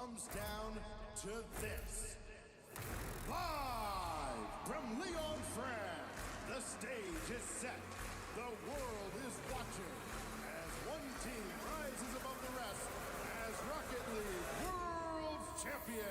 comes down to this. Live from Lyon, France, the stage is set. The world is watching as one team rises above the rest as Rocket League World Champions.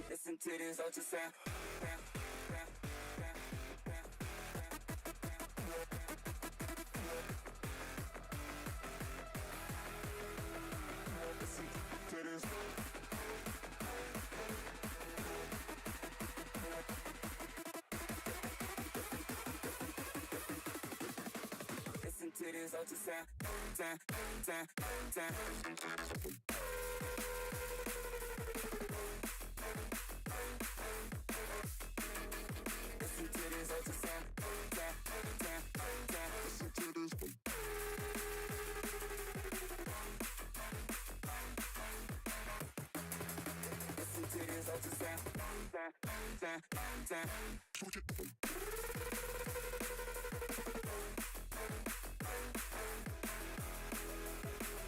Listen to this ultrasound. Listen to this ultrasound. Listen to this ultrasound. Listen to this.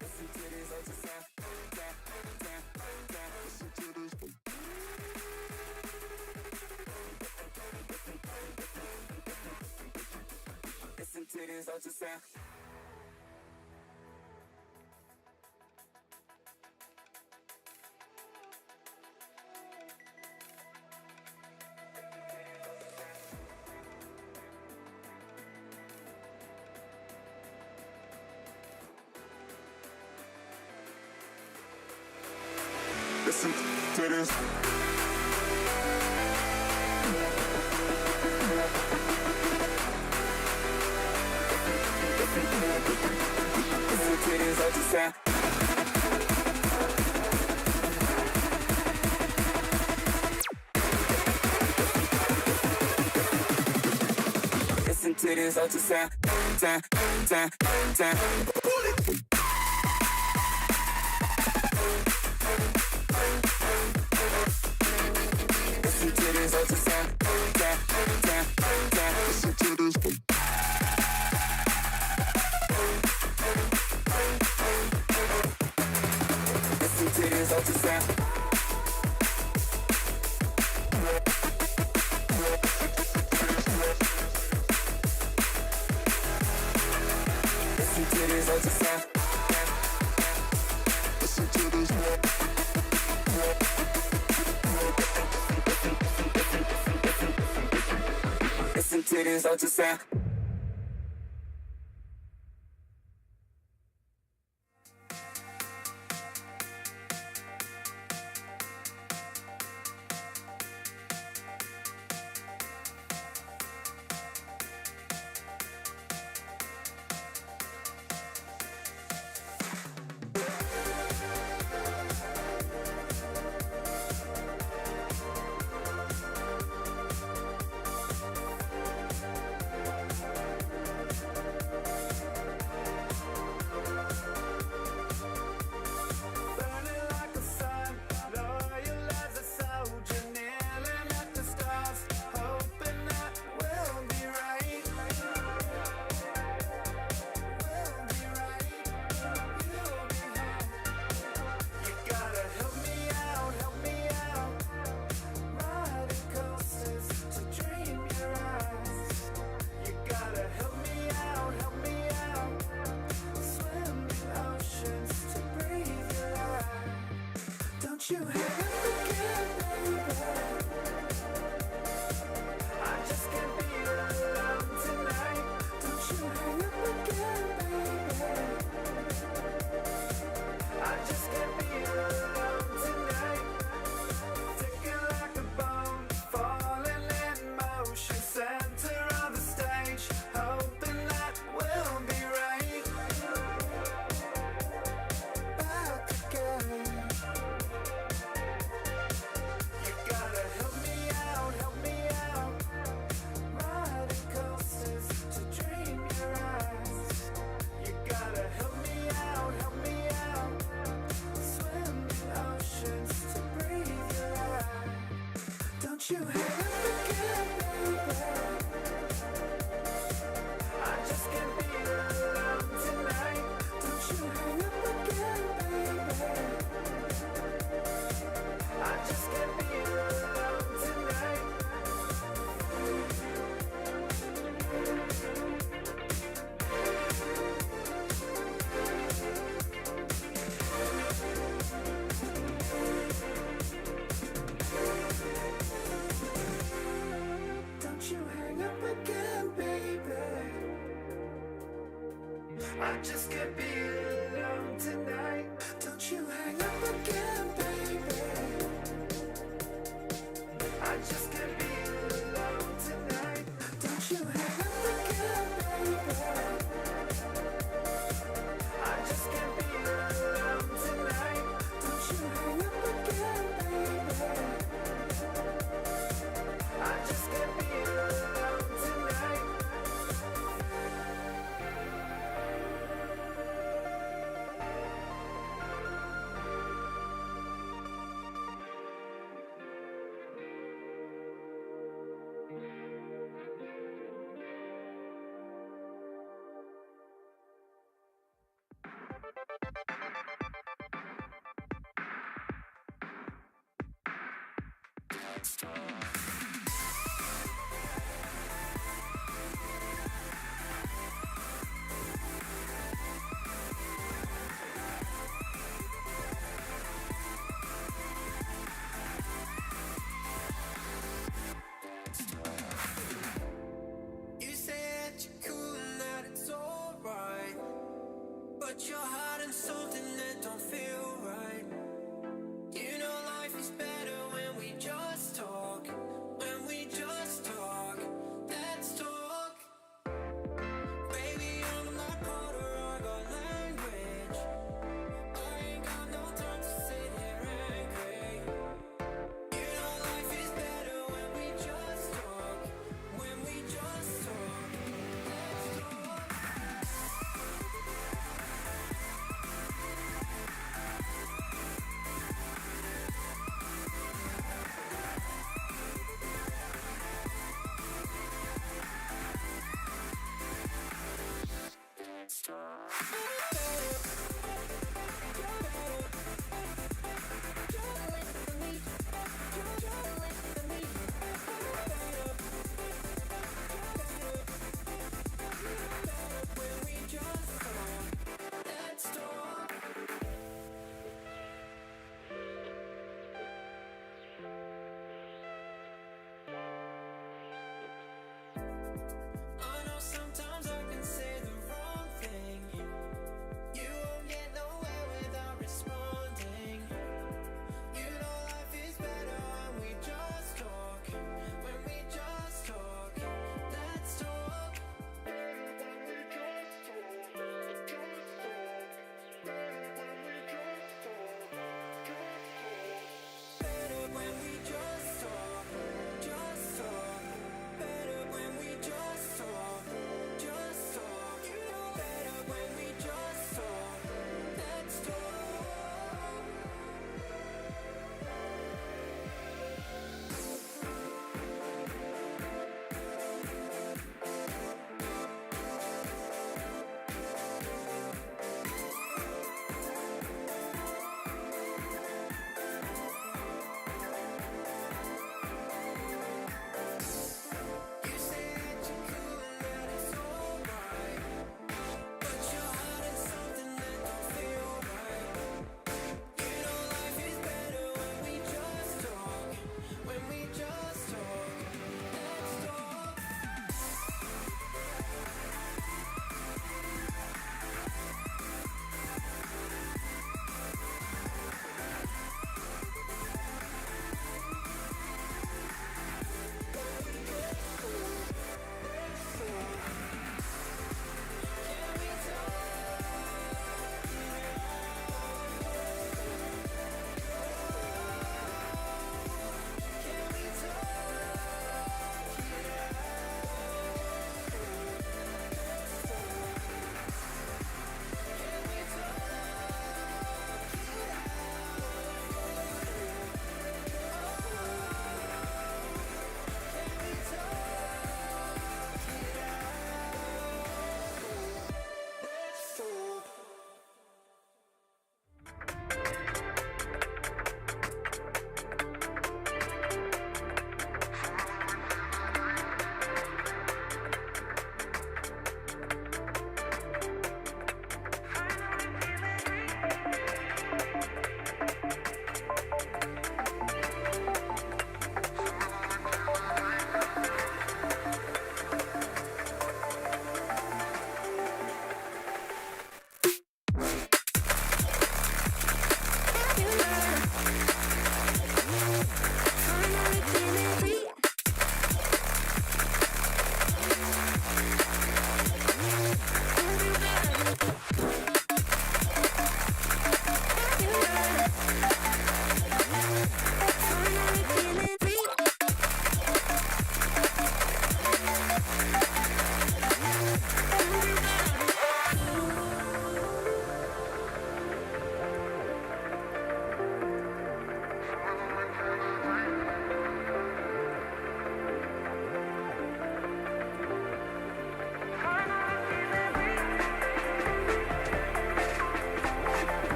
Listen to this ultrasound. Listen to this ultrasound. Listen to this. Listen to this ultrasound. Listen to this. Listen to this ultrasound. Listen to this ultrasound. Listen to this ultrasound. Listen to this. Listen to this ultrasound. Listen to this ultrasound. Listen to this. Listen to this ultrasound. you have again, baby. I just can't be I just can't be alone tonight. Don't you hang up again, baby. I just can't be alone tonight. Don't you hang up again, baby. I just can't be alone tonight. Don't you hang up again, baby. I just can't be alone tonight. You said you're cool and that it's alright, but you're hiding something that don't feel right. You know life is better when we just talk. When we just talk, let's talk. Baby, I'm not Potter, I got language. I ain't got no time to sit here angry. You know life is better when we just talk. When we just talk, let's talk. When we just talk, let's talk. I know sometimes I can say the wrong thing. You won't get nowhere without responding. You know life is better when we just talk. When we just talk, let's talk. Better when we just talk, just talk. Better when we just talk, just talk. You know better when we just talk, let's talk. You said you're cool and that it's alright, but you're hiding something that don't feel right. You know life is better when we just talk. When we just talk, let's talk. Can we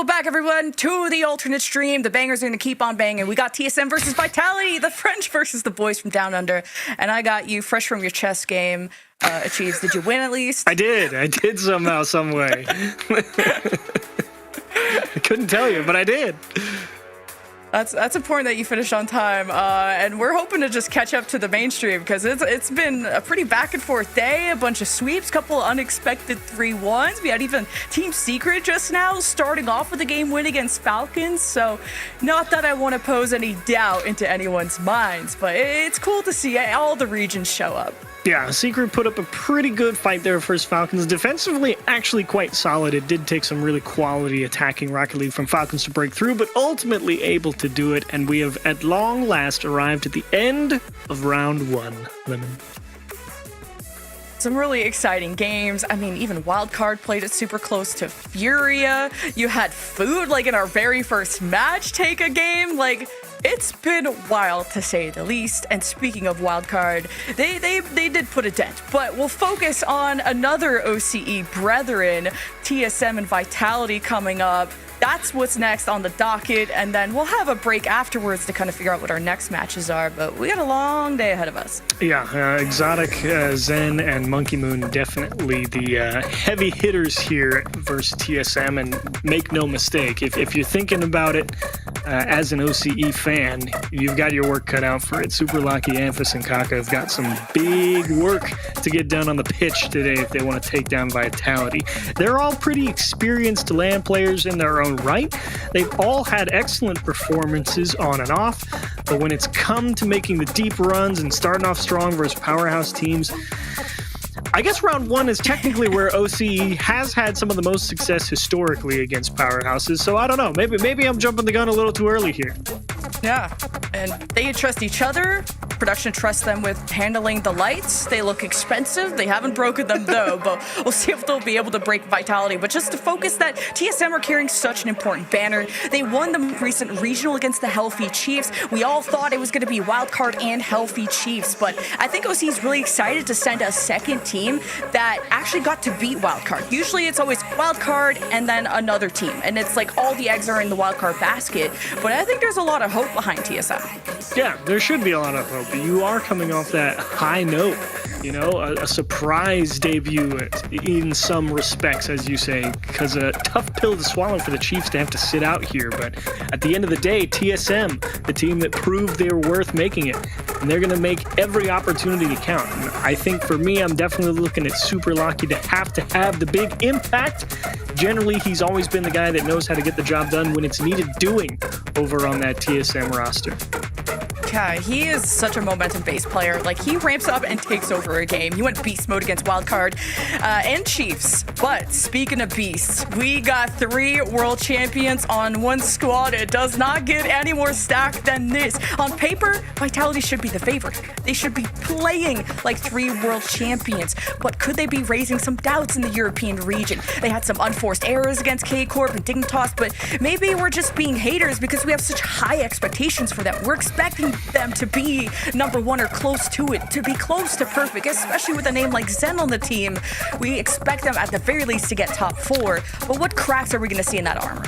Welcome back, everyone, to the alternate stream. The bangers are going to keep on banging. We got TSM versus Vitality, the French versus the boys from Down Under. And I got you fresh from your chess game. Achieves, did you win at least? I did somehow, some way. I couldn't tell you, but I did. That's important that you finished on time, and we're hoping to just catch up to the mainstream because it's been a pretty back and forth day, a bunch of sweeps, couple unexpected 3-1s. We had even Team Secret just now starting off with a game win against Falcons, so not that I want to pose any doubt into anyone's minds, but it's cool to see all the regions show up. Yeah, Secret put up a pretty good fight there versus Falcons. Defensively, actually quite solid. It did take some really quality attacking Rocket League from Falcons to break through, but ultimately able to do it. And we have at long last arrived at the end of round 1, Lemon. Some really exciting games. I mean, even Wildcard played it super close to Furia. You had Food, like in our very first match, take a game. Like, it's been wild to say the least. And speaking of Wildcard, they did put a dent. But we'll focus on another OCE brethren, TSM and Vitality coming up. That's what's next on the docket, and then we'll have a break afterwards to kind of figure out what our next matches are, but we got a long day ahead of us. Yeah, Exotic, Zen, and Monkey Moon definitely the heavy hitters here versus TSM, and make no mistake, if you're thinking about it as an OCE fan, you've got your work cut out for it. Super Lucky, Amphis, and Kaka have got some big work to get done on the pitch today if they want to take down Vitality. They're all pretty experienced LAN players in their own right. They've all had excellent performances on and off, but when it's come to making the deep runs and starting off strong versus powerhouse teams, I guess round 1 is technically where OCE has had some of the most success historically against powerhouses, so I don't know, maybe I'm jumping the gun a little too early here. Yeah, and they trust each other. Production trusts them with handling the lights. They look expensive. They haven't broken them, though, but we'll see if they'll be able to break Vitality. But just to focus that TSM are carrying such an important banner. They won the recent regional against the Healthy Chiefs. We all thought it was going to be Wildcard and Healthy Chiefs, but I think OC is really excited to send a second team that actually got to beat Wildcard. Usually it's always Wildcard and then another team, and it's like all the eggs are in the Wildcard basket, but I think there's a lot of hope behind TSM. Yeah, there should be a lot of hope. You are coming off that high note, you know, a surprise debut in some respects, as you say, because a tough pill to swallow for the Chiefs to have to sit out here. But at the end of the day, TSM, the team that proved they were worth making it, and they're going to make every opportunity to count. And I think for me, I'm definitely looking at Super Lucky to have the big impact. Generally, he's always been the guy that knows how to get the job done when it's needed doing over on that TSM roster. Yeah, he is such a momentum-based player. Like, he ramps up and takes over a game. He went beast mode against Wildcard and Chiefs. But speaking of beasts, we got 3 world champions on one squad. It does not get any more stacked than this. On paper, Vitality should be the favorite. They should be playing like 3 world champions. But could they be raising some doubts in the European region? They had some unforced errors against K-Corp and Dignitas, but maybe we're just being haters because we have such high expectations for them. We're expecting them to be number 1 or close to it, to be close to perfect, especially with a name like Zen on the team. We expect them at the very least to get top 4, but what cracks are we going to see in that armor?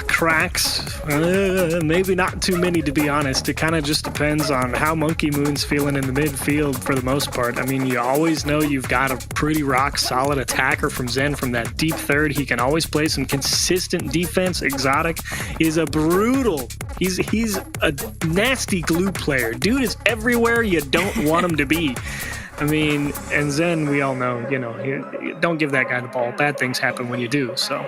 Cracks? Maybe not too many, to be honest. It kind of just depends on how Monkey Moon's feeling in the midfield for the most part. I mean, you always know you've got a pretty rock-solid attacker from Zen from that deep third. He can always play some consistent defense. Exotic is a brutal. He's a nasty glue player. Dude is everywhere you don't want him to be. I mean, and Zen, we all know, you know, don't give that guy the ball. Bad things happen when you do. So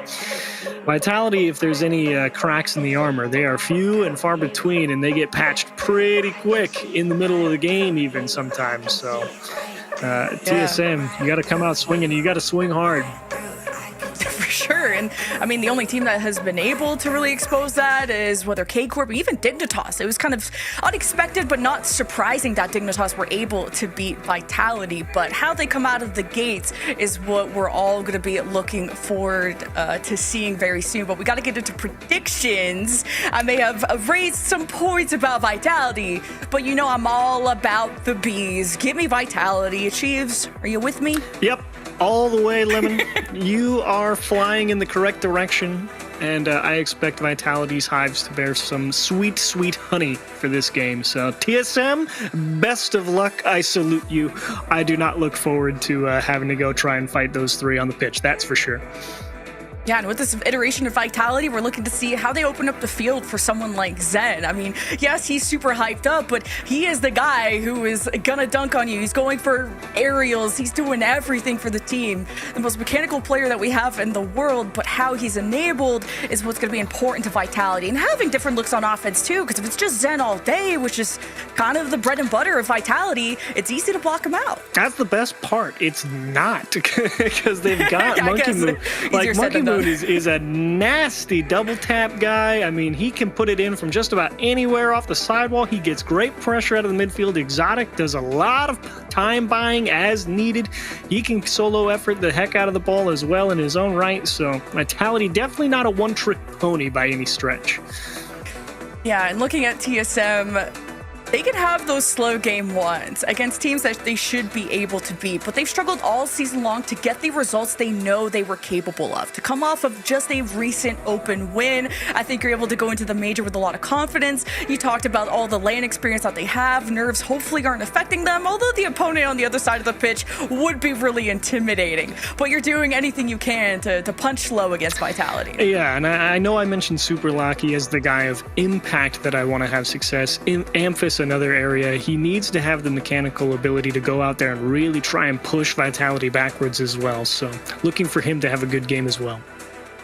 Vitality, if there's any cracks in the armor, they are few and far between, and they get patched pretty quick in the middle of the game even sometimes. So TSM, you got to come out swinging. You got to swing hard. For sure. And I mean, the only team that has been able to really expose that is whether K-Corp or even Dignitas. It was kind of unexpected, but not surprising that Dignitas were able to beat Vitality. But how they come out of the gates is what we're all going to be looking forward to seeing very soon. But we got to get into predictions. I may have raised some points about Vitality, but you know I'm all about the bees. Give me Vitality. Achieves, are you with me? Yep. All the way, Lemon. You are flying in the correct direction. and I expect Vitality's hives to bear some sweet, sweet honey for this game. So TSM, best of luck. I salute you. I do not look forward to having to go try and fight those three on the pitch, that's for sure. Yeah, and with this iteration of Vitality, we're looking to see how they open up the field for someone like Zen. I mean, yes, he's super hyped up, but he is the guy who is gonna dunk on you. He's going for aerials. He's doing everything for the team. The most mechanical player that we have in the world, but how he's enabled is what's gonna be important to Vitality. And having different looks on offense too, because if it's just Zen all day, which is kind of the bread and butter of Vitality, it's easy to block him out. That's the best part. It's not, because they've got Monkey Moon. Like, Monkey Moon is a nasty double tap guy. I mean, he can put it in from just about anywhere off the sidewall. He gets great pressure out of the midfield. Exotic does a lot of time buying as needed. He can solo effort the heck out of the ball as well in his own right. So Vitality, definitely not a one-trick pony by any stretch. Yeah, and looking at TSM, they could have those slow game ones against teams that they should be able to beat, but they've struggled all season long to get the results they know they were capable of. To come off of just a recent open win, I think you're able to go into the major with a lot of confidence. You talked about all the lane experience that they have. Nerves hopefully aren't affecting them, although the opponent on the other side of the pitch would be really intimidating. But you're doing anything you can to punch low against Vitality. Yeah, and I know I mentioned Super Lucky as the guy of impact that I want to have success. In Amphis, another area, he needs to have the mechanical ability to go out there and really try and push Vitality backwards as well. So looking for him to have a good game as well.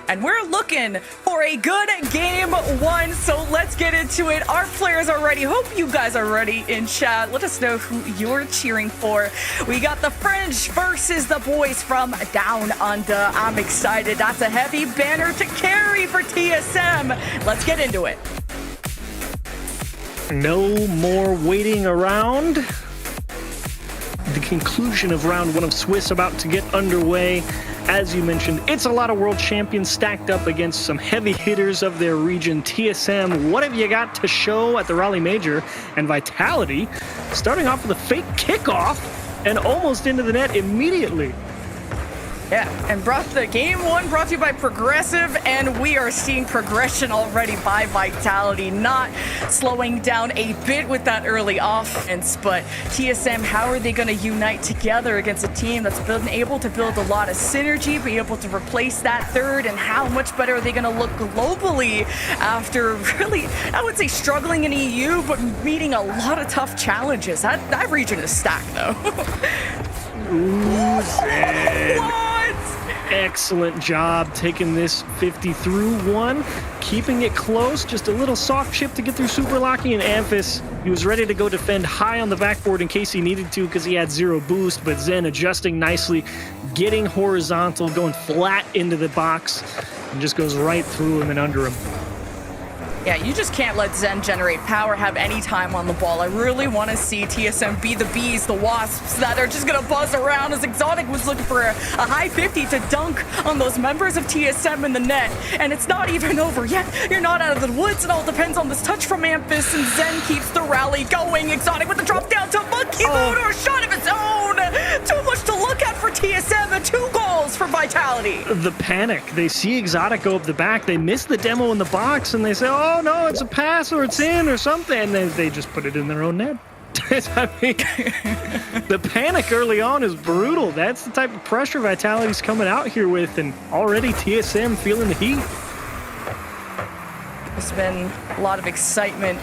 And we're looking for a good game one, so let's get into it. Our players are ready. Hope you guys are ready in chat. Let us know who you're cheering for. We got the French versus the boys from Down Under. I'm excited. That's a heavy banner to carry for TSM. Let's get into it. No more waiting around. The conclusion of round one of Swiss about to get underway. As you mentioned, it's a lot of world champions stacked up against some heavy hitters of their region. TSM, what have you got to show at the Raleigh Major? And Vitality, starting off with a fake kickoff and almost into the net immediately. Yeah, and the game one brought to you by Progressive, and we are seeing progression already by Vitality, not slowing down a bit with that early offense. But TSM, how are they going to unite together against a team that's been able to build a lot of synergy, be able to replace that third, and how much better are they going to look globally after really, I would say, struggling in EU, but meeting a lot of tough challenges. That region is stacked, though. What? Excellent job taking this 50-1, keeping it close. Just a little soft chip to get through Super Lucky, and Amphis, he was ready to go defend high on the backboard in case he needed to because he had 0 boost, but Zen adjusting nicely, getting horizontal, going flat into the box, and just goes right through him and under him. Yeah, you just can't let Zen generate power, have any time on the ball. I really want to see TSM be the bees, the wasps that are just going to buzz around, as Exotic was looking for a high 50 to dunk on those members of TSM in the net. And it's not even over yet. You're not out of the woods. It all depends on this touch from Amphis, and Zen keeps the rally going. Exotic with the drop down to Monkey Moon, or a shot of its own. Too much to look at for TSM, and 2 goals for Vitality. The panic. They see Exotic go up the back. They miss the demo in the box, and they say, oh no, it's a pass or it's in or something, and then they just put it in their own net. I mean, the panic early on is brutal. That's the type of pressure Vitality's coming out here with, and already TSM feeling the heat. There's been a lot of excitement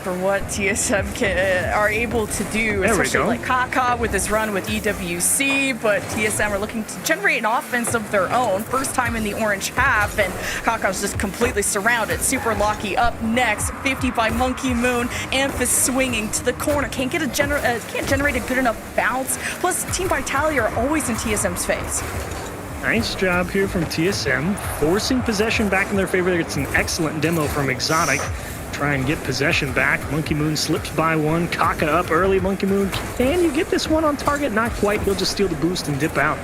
for what TSM are able to do, especially like Kaka with his run with EWC, but TSM are looking to generate an offense of their own. First time in the orange half, and Kaka's just completely surrounded. Super Lucky up next, 50 by Monkey Moon. Amphis swinging to the corner, can't generate a good enough bounce. Plus, Team Vitality are always in TSM's face. Nice job here from TSM, forcing possession back in their favor. It's an excellent demo from Exotic. Try and get possession back. Monkey Moon slips by one. Kaka up early. Monkey Moon, can you get this one on target? Not quite. He'll just steal the boost and dip out.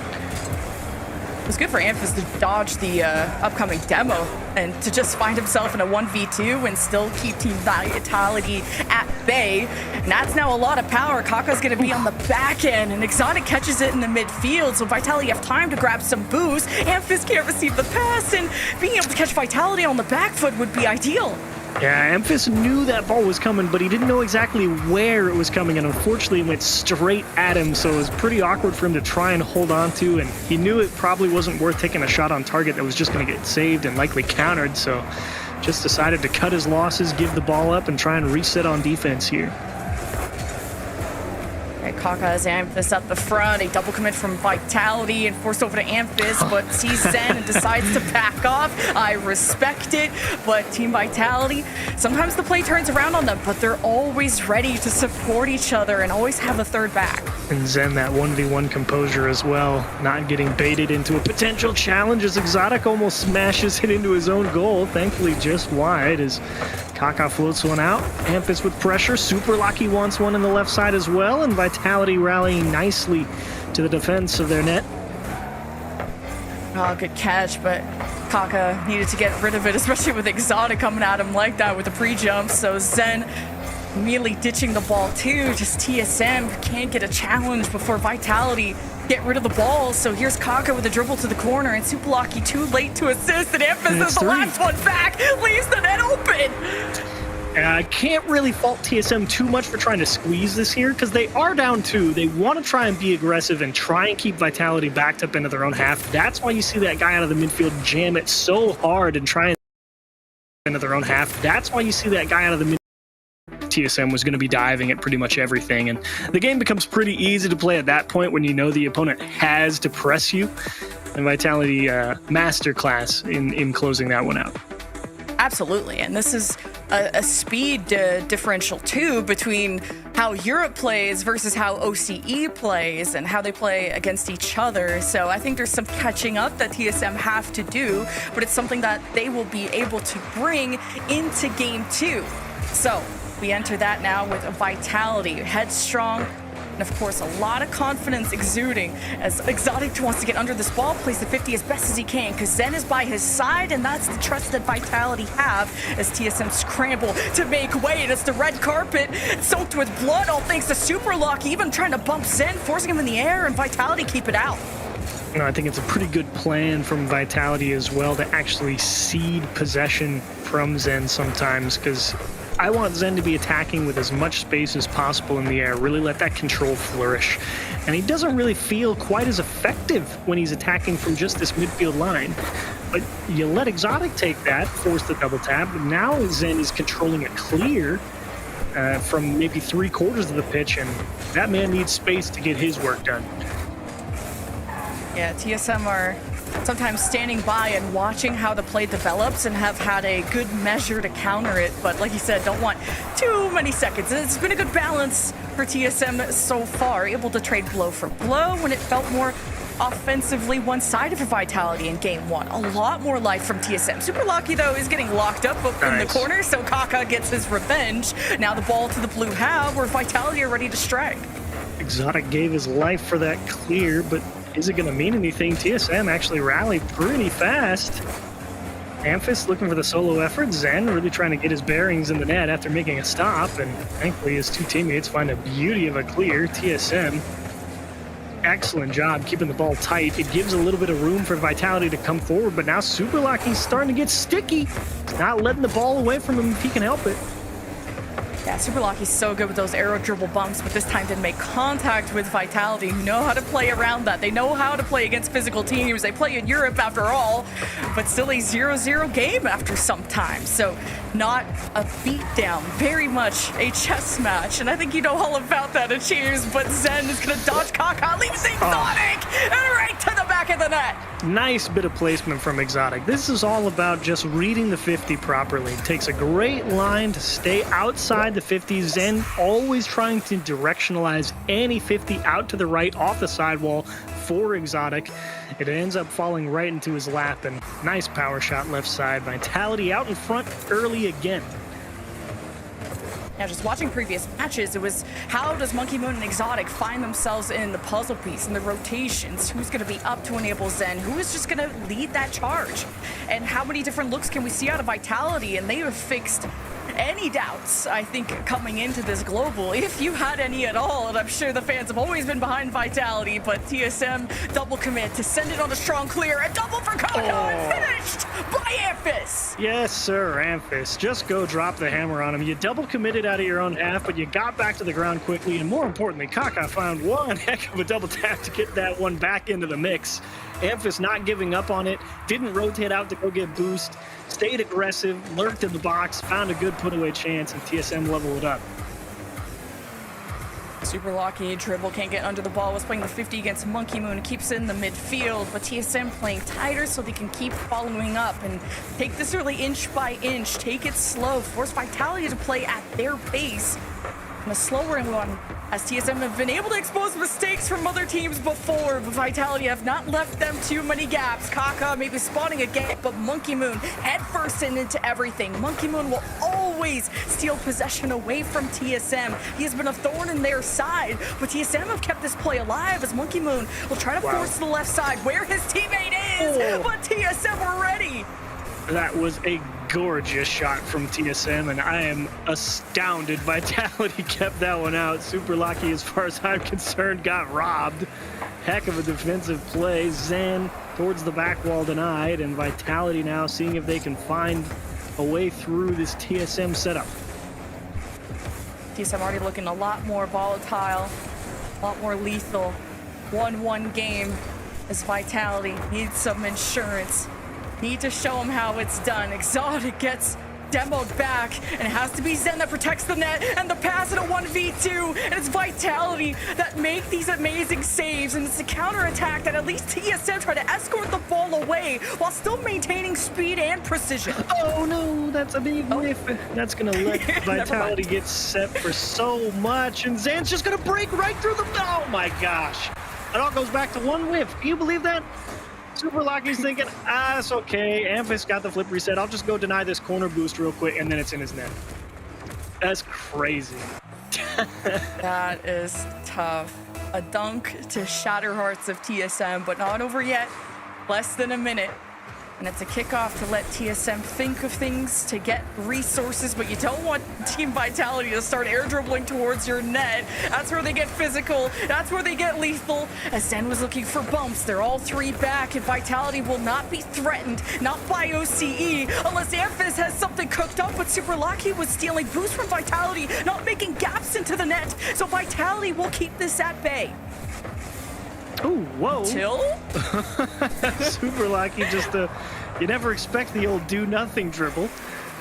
It was good for Amphis to dodge the upcoming demo and to just find himself in a 1v2 and still keep Team Vitality at bay. And that's now a lot of power. Kaka's going to be on the back end, and Exotic catches it in the midfield, so Vitality have time to grab some boost. Amphiss can't receive the pass, and being able to catch Vitality on the back foot would be ideal. Yeah, Amphiss knew that ball was coming, but he didn't know exactly where it was coming, and unfortunately it went straight at him, so it was pretty awkward for him to try and hold on to, and he knew it probably wasn't worth taking a shot on target that was just going to get saved and likely countered, so just decided to cut his losses, give the ball up, and try and reset on defense here. Kaka has Amphiss at the front, a double commit from Vitality and forced over to Amphiss, but sees Zen and decides to back off. I respect it, but Team Vitality, sometimes the play turns around on them, but they're always ready to support each other and always have a third back. And Zen, that 1v1 composure as well, not getting baited into a potential challenge as Exotic almost smashes it into his own goal, thankfully just wide as Kaka floats one out. Amphiss with pressure, Super Lucky wants one on the left side as well, and Vitality rallying nicely to the defense of their net. Oh, good catch, but Kaka needed to get rid of it, especially with Exotic coming at him like that with the pre-jump, so Zen immediately ditching the ball too. Just TSM can't get a challenge before Vitality get rid of the ball. So here's Kaka with a dribble to the corner, and Supalaki too late to assist, and Amphiss is the last one back, leaves the net open. I can't really fault TSM too much for trying to squeeze this here because they are down 2. They want to try and be aggressive and try and keep Vitality backed up into their own half. That's why you see that guy out of the midfield jam it so hard and try and into their own half. That's why you see that guy out of the midfield. TSM was going to be diving at pretty much everything, and the game becomes pretty easy to play at that point when you know the opponent has to press you. And Vitality masterclass in closing that one out. Absolutely, and this is a speed differential too between how Europe plays versus how OCE plays and how they play against each other. So I think there's some catching up that TSM have to do, but it's something that they will be able to bring into game 2. So we enter that now with a Vitality, headstrong, and of course a lot of confidence exuding as Exotic wants to get under this ball, plays the 50 as best as he can because Zen is by his side, and that's the trust that Vitality have as TSM scramble to make way. And it's the red carpet soaked with blood, all thanks to Super Lucky, even trying to bump Zen, forcing him in the air, and Vitality keep it out. You know, I think it's a pretty good plan from Vitality as well to actually cede possession from Zen sometimes, because I want Zen to be attacking with as much space as possible in the air, really let that control flourish. And he doesn't really feel quite as effective when he's attacking from just this midfield line. But you let Exotic take that, force the double tap, but now Zen is controlling a clear from maybe 3/4 of the pitch, and that man needs space to get his work done. Yeah, TSM are sometimes standing by and watching how the play develops and have had a good measure to counter it. But like you said, don't want too many seconds. It's been a good balance for TSM so far, able to trade blow for blow when it felt more offensively one-sided for Vitality in game 1. A lot more life from TSM. Super Lucky, though, is getting locked up in the corner, so Kaka gets his revenge. Now the ball to the blue half where Vitality are ready to strike. Exotic gave his life for that clear, but is it going to mean anything? TSM actually rallied pretty fast. Amphiss looking for the solo effort. Zen really trying to get his bearings in the net after making a stop, and thankfully his 2 teammates find a beauty of a clear. TSM, excellent job keeping the ball tight. It gives a little bit of room for Vitality to come forward, but now Super Lucky's starting to get sticky. Not letting the ball away from him if he can help it. Yeah, Super Lucky's so good with those arrow dribble bumps, but this time didn't make contact with Vitality, who know how to play around that. They know how to play against physical teams. They play in Europe after all, but still a 0-0 game after some time. So not a beatdown, very much a chess match. And I think you know all about that, Cheers, but Zen is going to dodge Kaka, leaves Exotic, and right to the back of the net. Nice bit of placement from Exotic. This is all about just reading the 50 properly. It takes a great line to stay outside the 50. Zen always trying to directionalize any 50 out to the right off the sidewall for Exotic. It ends up falling right into his lap, and nice power shot left side. Vitality out in front early again. Now, just watching previous matches, it was how does Monkey Moon and Exotic find themselves in the puzzle piece, in the rotations? Who's going to be up to enable Zen? Who is just going to lead that charge? And how many different looks can we see out of Vitality? And they have fixed any doubts, I think, coming into this global, if you had any at all. And I'm sure the fans have always been behind Vitality, but TSM double commit to send it on a strong clear and double for Kaka and finished by Amphis. Yes, sir, Amphis. Just go drop the hammer on him. You double committed out of your own half, but you got back to the ground quickly, and more importantly, Kaka found one heck of a double tap to get that one back into the mix. Amphis not giving up on it, didn't rotate out to go get boost, stayed aggressive, lurked in the box, found a good put-away chance, and TSM leveled it up. Super Lucky, Dribble can't get under the ball, was playing the 50 against Monkey Moon, keeps it in the midfield, but TSM playing tighter so they can keep following up and take this really inch by inch, take it slow, force Vitality to play at their pace. And a slower one, as TSM have been able to expose mistakes from other teams before, but Vitality have not left them too many gaps. Kaka maybe spawning again, but Monkey Moon head first into everything. Monkey Moon will always steal possession away from TSM. He has been a thorn in their side, but TSM have kept this play alive as Monkey Moon will try to force the left side where his teammate is, but TSM were ready. That was a gorgeous shot from TSM, and I am astounded Vitality kept that one out. Super Lucky, as far as I'm concerned, got robbed. Heck of a defensive play. Zen towards the back wall denied, and Vitality now seeing if they can find a way through this TSM setup. TSM already looking a lot more volatile, a lot more lethal. 1-1 game as Vitality needs some insurance. Need to show him how it's done. Exotic gets demoed back, and it has to be Zen that protects the net, and the pass in a 1v2, and it's Vitality that make these amazing saves, and it's a counterattack that at least TSM try to escort the ball away while still maintaining speed and precision. Oh no, that's a big whiff. That's gonna let Vitality get set for so much, and Zen's just gonna break right through the... Oh my gosh. It all goes back to one whiff. Can you believe that? Super Lucky's thinking, it's okay. Amphis got the flip reset. I'll just go deny this corner boost real quick, and then it's in his net. That's crazy. That is tough. A dunk to shatter hearts of TSM, but not over yet. Less than a minute. And it's a kickoff to let TSM think of things, to get resources, but you don't want Team Vitality to start air dribbling towards your net. That's where they get physical. That's where they get lethal. As Zen was looking for bumps, they're all three back, and Vitality will not be threatened, not by OCE, unless Amphis has something cooked up, but Super Lucky was stealing boost from Vitality, not making gaps into the net, so Vitality will keep this at bay. Ooh, whoa. Till? Super Lucky, just you never expect the old do-nothing dribble.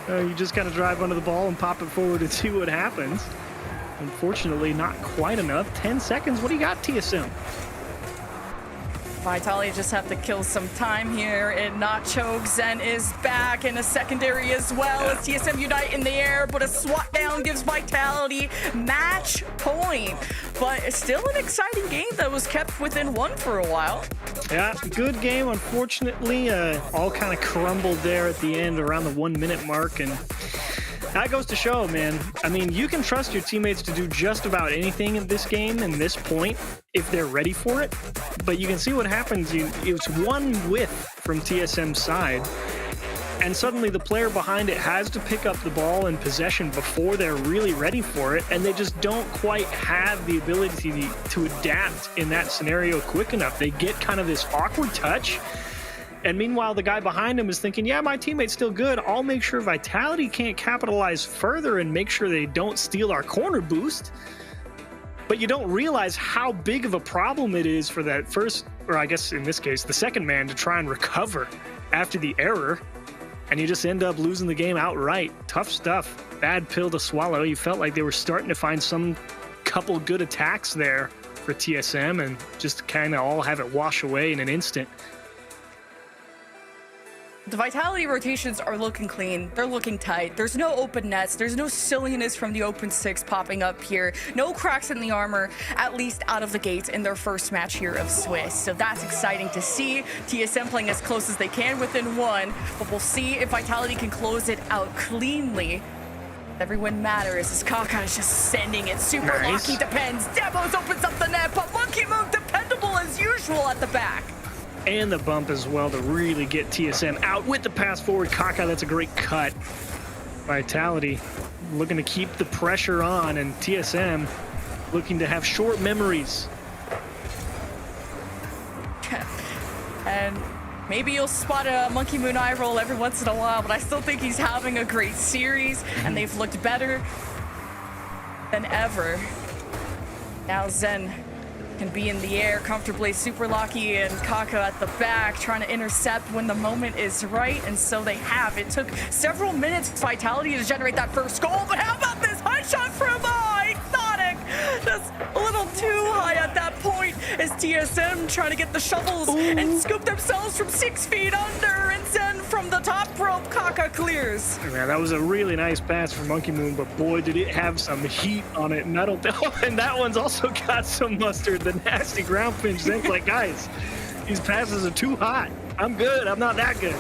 You just kind of drive under the ball and pop it forward and see what happens. Unfortunately, not quite enough. 10 seconds, what do you got, TSM? Vitality just have to kill some time here and not choke. Zen is back in a secondary as well as TSM unite in the air, but a swat down gives Vitality match point. But it's still an exciting game that was kept within one for a while. Yeah, good game. Unfortunately, all kind of crumbled there at the end around the 1 minute mark, and that goes to show, man. I mean, you can trust your teammates to do just about anything in this game and this point if they're ready for it. But you can see what happens. It's one whiff from TSM's side, and suddenly the player behind it has to pick up the ball in possession before they're really ready for it, and they just don't quite have the ability to adapt in that scenario quick enough. They get kind of this awkward touch. And meanwhile, the guy behind him is thinking, yeah, my teammate's still good. I'll make sure Vitality can't capitalize further and make sure they don't steal our corner boost. But you don't realize how big of a problem it is for that first, or I guess in this case, the second man to try and recover after the error. And you just end up losing the game outright. Tough stuff. Bad pill to swallow. You felt like they were starting to find some couple good attacks there for TSM and just kind of all have it wash away in an instant. The Vitality rotations are looking clean. They're looking tight. There's no open nets. There's no silliness from the open six popping up here. No cracks in the armor, at least out of the gate in their first match here of Swiss. So that's exciting to see. TSM playing as close as they can within one, but we'll see if Vitality can close it out cleanly. Every win matters as Kaka is just sending it. Super Nice. Lucky depends. Demos opens up the net, but Monkey Moon dependable as usual at the back. And the bump as well to really get TSM out with the pass forward. Kaka, that's a great cut. Vitality looking to keep the pressure on, and TSM looking to have short memories. And maybe you'll spot a Monkey Moon eye roll every once in a while, but I still think he's having a great series, and they've looked better than ever. Now Zen can be in the air comfortably. Super Lucky and Kaka at the back trying to intercept when the moment is right, and so they have. It took several minutes for Vitality to generate that first goal, but how about this high shot from Exotic? Just a little too high at that point as TSM trying to get the shovels and scoop themselves from 6 feet under, and Zen from the top rope, Kaka clears. Man, that was a really nice pass for Monkey Moon, but boy, did it have some heat on it. And I don't and that one's also got some mustard. The nasty ground pinch. Zen's like, guys, these passes are too hot. I'm good. I'm not that good.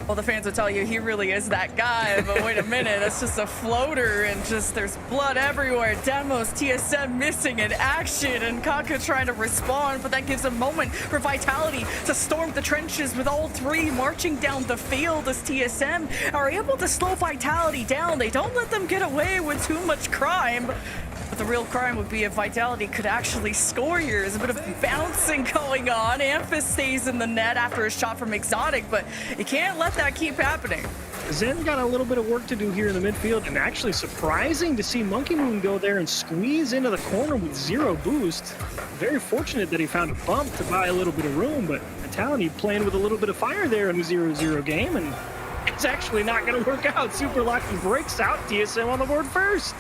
Well, the fans will tell you he really is that guy, but wait a minute, that's just a floater, and just there's blood everywhere. Demos, TSM missing in action, and Kaka trying to respond, but that gives a moment for Vitality to storm the trenches with all three marching down the field as TSM are able to slow Vitality down. They don't let them get away with too much crime. But the real crime would be if Vitality could actually score here. There's a bit of bouncing going on. Amphis stays in the net after a shot from Exotic, but you can't let that keep happening. Zen got a little bit of work to do here in the midfield, and actually surprising to see Monkey Moon go there and squeeze into the corner with 0 boost. Very fortunate that he found a bump to buy a little bit of room, but Vitality playing with a little bit of fire there in a 0-0 game, and it's actually not going to work out. Super Lucky breaks out, TSM on the board first.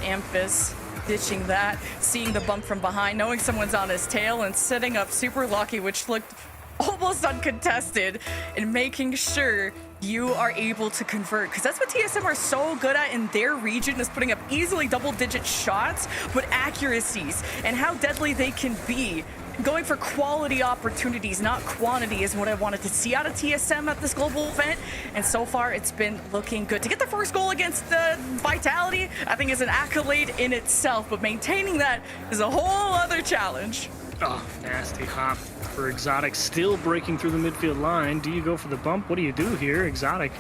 Amphis ditching that, seeing the bump from behind, knowing someone's on his tail, and setting up Super Lucky, which looked almost uncontested, and making sure you are able to convert, because that's what TSM are so good at in their region, is putting up easily double-digit shots, but accuracies and how deadly they can be. Going for quality opportunities, not quantity, is what I wanted to see out of TSM at this global event, and so far it's been looking good. To get the first goal against Vitality, I think is an accolade in itself, but maintaining that is a whole other challenge. Oh, nasty hop for Exotic, still breaking through the midfield line. Do you go for the bump? What do you do here? Exotic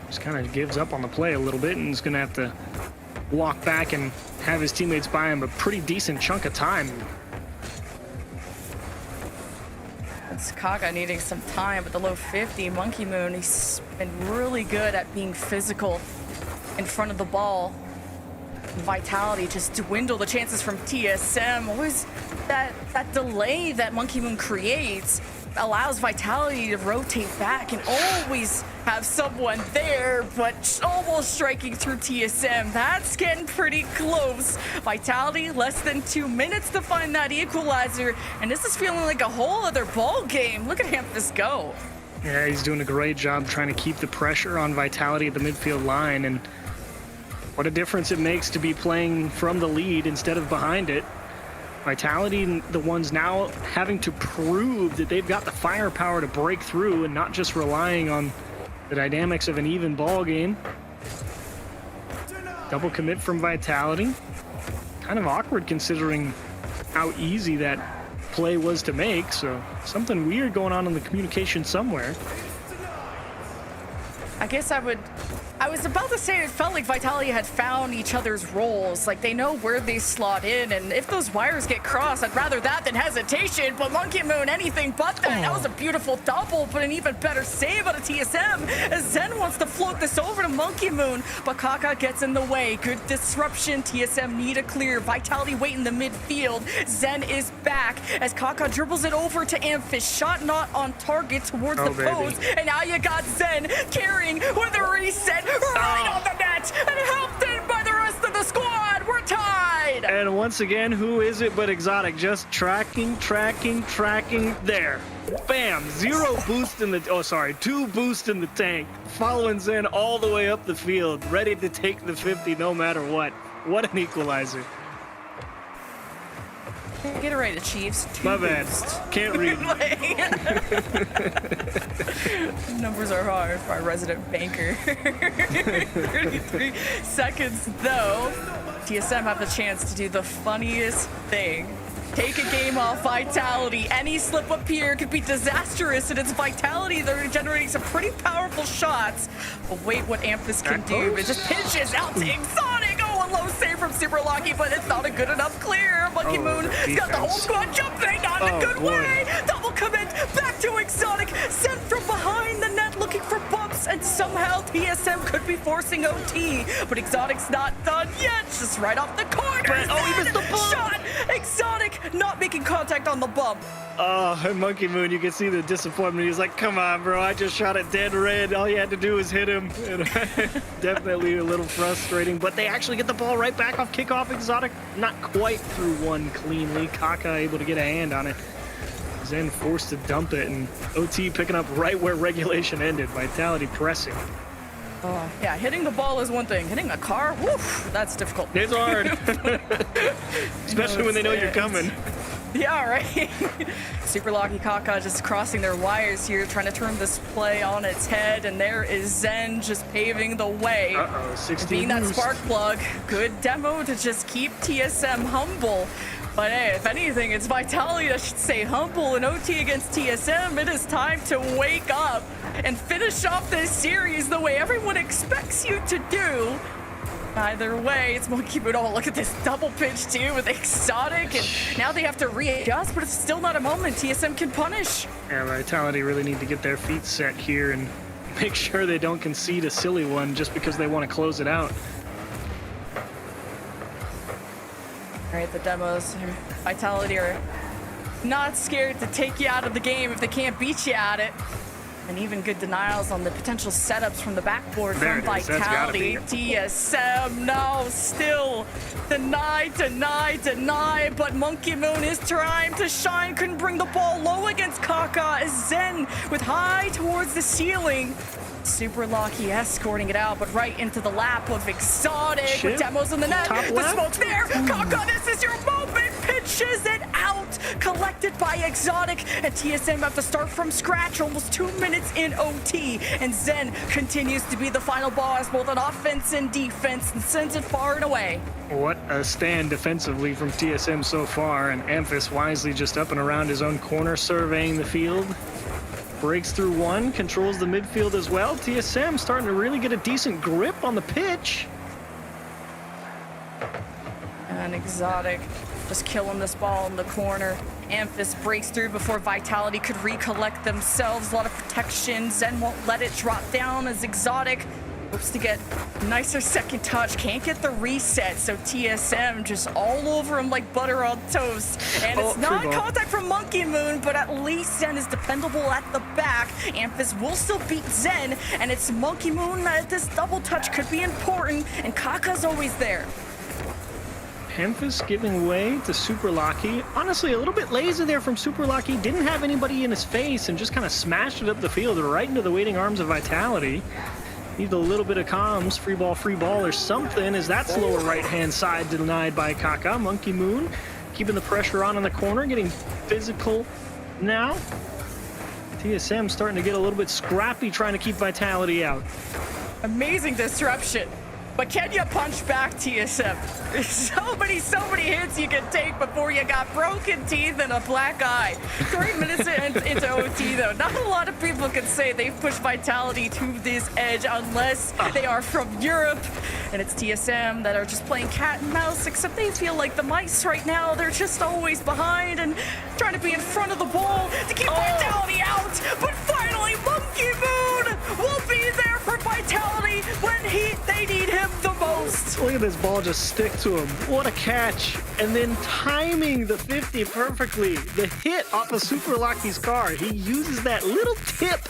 just kind of gives up on the play a little bit and is going to have to walk back and have his teammates buy him a pretty decent chunk of time. It's Kaka needing some time with the low 50. Monkey Moon, he's been really good at being physical in front of the ball. Vitality just dwindle the chances from TSM. Always that delay that Monkey Moon creates allows Vitality to rotate back and always have someone there, but almost striking through TSM. That's getting pretty close. Vitality, less than 2 minutes to find that equalizer, and this is feeling like a whole other ball game. Look at Amphis go. Yeah, he's doing a great job trying to keep the pressure on Vitality at the midfield line, and what a difference it makes to be playing from the lead instead of behind it. Vitality, the ones now having to prove that they've got the firepower to break through and not just relying on the dynamics of an even ball game. Double commit from Vitality. Kind of awkward considering how easy that play was to make, so something weird going on in the communication somewhere. I guess I was about to say it felt like Vitality had found each other's roles. Like, they know where they slot in, and if those wires get crossed, I'd rather that than hesitation. But Monkey Moon, anything but that. That was a beautiful double, but an even better save out of TSM, as Zen wants to float this over to Monkey Moon, but Kaka gets in the way. Good disruption. TSM need a clear. Vitality wait in the midfield. Zen is back as Kaka dribbles it over to Amphis. Shot not on target towards the post, and now you got Zen carrying with a reset right on the net, and helped in by the rest of the squad. We're tied. And once again, who is it but Exotic? Just tracking there. Bam! 0 boost in the, 2 boost in the tank. Following Zen all the way up the field, ready to take the 50 no matter what. What an equalizer. Get it right, the Chiefs. My bad. Can't read. Numbers are hard for our resident banker. 33 seconds, though. TSM have the chance to do the funniest thing. Take a game off Vitality. Any slip up here could be disastrous, and it's Vitality that are generating some pretty powerful shots. But wait what Amphis can do. It just pinches out to Exotic. Oh, a low save from Super Lucky, but it's not a good enough clear. Monkey Moon has got the whole squad jumping, not in a good way. Double commit, back to Exotic, sent from behind the net looking for bumps, and somehow TSM could be forcing OT. But Exotic's not done yet, just right off the corner. He missed the bump. Shot, Exotic not making contact on the bump. Oh, and Monkey Moon, you can see the disappointment. He's like, come on, bro. I just shot it dead red. All you had to do was hit him. And definitely a little frustrating, but they actually get the ball right back off kickoff. Exotic not quite through one cleanly. Kaka able to get a hand on it. Zen forced to dump it, and OT picking up right where regulation ended. Vitality pressing. Oh, yeah, hitting the ball is one thing. Hitting a car, woof, that's difficult. It's hard. Especially when they know you're coming. Yeah, right? Super Lucky Kaka just crossing their wires here, trying to turn this play on its head, and there is Zen just paving the way. 16 being that boost. spark plug. Good demo to just keep TSM humble. But hey, if anything, it's Vitality that should stay humble. In OT against TSM, it is time to wake up and finish off this series the way everyone expects you to do. Either way, it's Monkey Moon. Oh, look at this double pitch too with Exotic, and now they have to readjust, but it's still not a moment TSM can punish. Yeah, Vitality really need to get their feet set here and make sure they don't concede a silly one just because they want to close it out. All right, the demos, Vitality are not scared to take you out of the game if they can't beat you at it. And even good denials on the potential setups from the backboard There from it is. That's gotta Vitality. be TSM, no, still deny, but Monkey Moon is trying to shine. Couldn't bring the ball low against Kaka as Zen with high towards the ceiling. Super Lucky escorting it out, but right into the lap of Exotic with demos in the net. Top The left. smoke's there. Kaka, this is your moment. Pitches it out. Collected by Exotic, and TSM have to start from scratch almost 2 minutes in OT. And Zen continues to be the final boss, both on offense and defense, and sends it far and away. What a stand defensively from TSM so far, and Amphis wisely just up and around his own corner, surveying the field. Breaks through one, controls the midfield as well. TSM starting to really get a decent grip on the pitch. And Exotic just killing this ball in the corner. Amphis breaks through before Vitality could recollect themselves. A lot of protection. Zen won't let it drop down as Exotic hopes to get nicer second touch. Can't get the reset, so TSM just all over him like butter on toast. And it's not free ball. contact from Monkey Moon, but at least Zen is dependable at the back. Amphis will still beat Zen, and it's Monkey Moon that this double touch could be important, and Kaka's always there. Amphis giving way to Super Lucky. Honestly, a little bit lazy there from Super Lucky. Didn't have anybody in his face and just kind of smashed it up the field right into the waiting arms of Vitality. Need a little bit of comms, free ball or something, as that's lower right-hand side denied by Kaka. Monkey Moon keeping the pressure on in the corner, getting physical now. TSM starting to get a little bit scrappy trying to keep Vitality out. Amazing disruption. But can you punch back, TSM? There's so many hits you can take before you got broken teeth and a black eye. 3 minutes into OT, though. Not a lot of people can say they've pushed Vitality to this edge unless they are from Europe. And it's TSM that are just playing cat and mouse, except they feel like the mice right now. They're just always behind and trying to be in front of the ball to keep Vitality out. But finally, Monkey Moon will be there for Vitality when they need him the most. Look at this ball just stick to him. What a catch. And then timing the 50 perfectly. The hit off of Super Lucky's car. He uses that little tip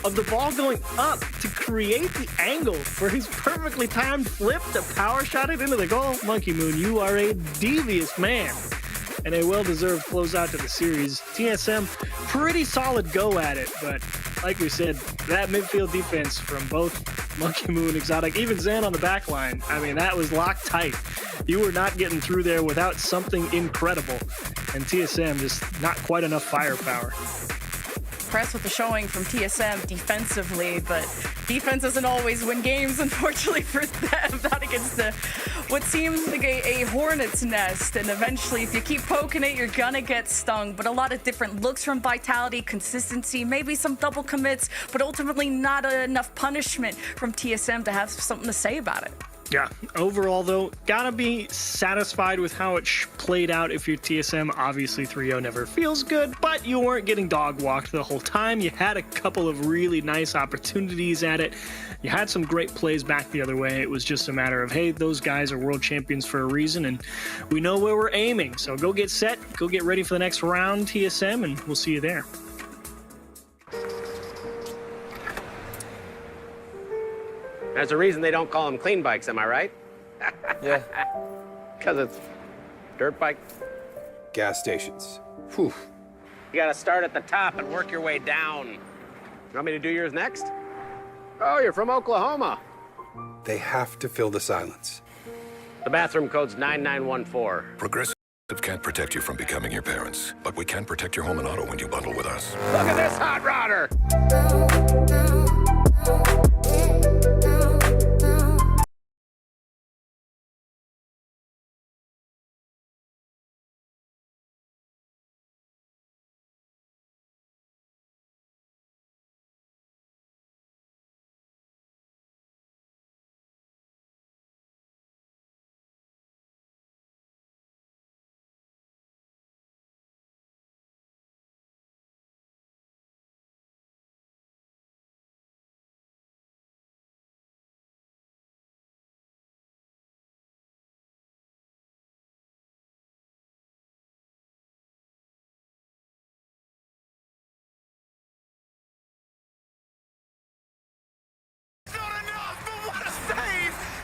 of the ball going up to create the angle for his perfectly timed flip to power shot it into the goal. Monkey Moon, you are a devious man. And a well-deserved closeout to the series. TSM, pretty solid go at it, but like we said, that midfield defense from both Monkey Moon, Exotic, even Zen on the back line, I mean, that was locked tight. You were not getting through there without something incredible. and TSM just not quite enough firepower. Impressed with the showing from TSM defensively, but defense doesn't always win games, unfortunately for them. Not against what seems like a hornet's nest, and eventually if you keep poking it, you're gonna get stung. But a lot of different looks from Vitality, consistency, maybe some double commits, but ultimately not enough punishment from TSM to have something to say about it. Yeah, overall though, gotta be satisfied with how it played out if you're TSM. Obviously 3-0 never feels good, but you weren't getting dog walked the whole time. You had a couple of really nice opportunities at it. You had some great plays back the other way. It was just a matter of, hey, those guys are world champions for a reason, and we know where we're aiming. So go get set, go get ready for the next round, TSM, and we'll see you there. There's a reason they don't call them clean bikes, am I right? Yeah. Because it's dirt bike. Gas stations. Whew. You gotta start at the top and work your way down. You want me to do yours next? Oh, you're from Oklahoma. They have to fill the silence. The bathroom code's 9914. Progressive can't protect you from becoming your parents, but we can protect your home and auto when you bundle with us. Look at this hot rodder!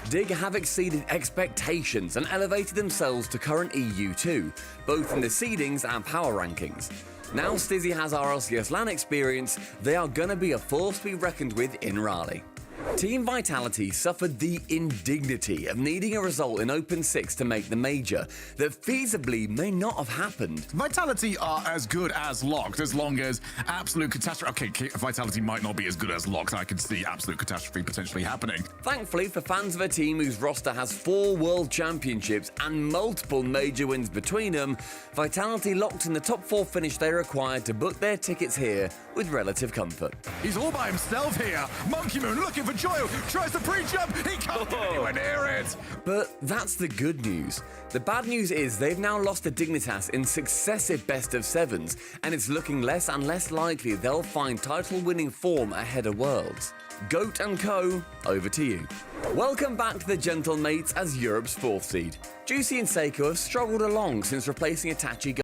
Dig have exceeded expectations and elevated themselves to current EU2, both in the seedings and power rankings. Now Stizzy has our LCS LAN experience, they are gonna be a force to be reckoned with in Raleigh. Team Vitality suffered the indignity of needing a result in Open 6 to make the major that feasibly may not have happened. Vitality are as good as locked as long as absolute catastrophe. Okay, Vitality might not be as good as locked. I can see absolute catastrophe potentially happening. Thankfully, for fans of a team whose roster has 4 world championships and multiple major wins between them, Vitality locked in the top 4 finish they required to book their tickets here with relative comfort. He's all by himself here. Monkey Moon looking for Joyo, tries to pre-jump, he can't get anywhere near it. But that's the good news. The bad news is they've now lost to Dignitas in successive best of 7s, and it's looking less and less likely they'll find title-winning form ahead of Worlds. Goat and Co, over to you. Welcome back to the Gentle Mates as Europe's 4th seed. Juicy and Seiko have struggled along since replacing Itachi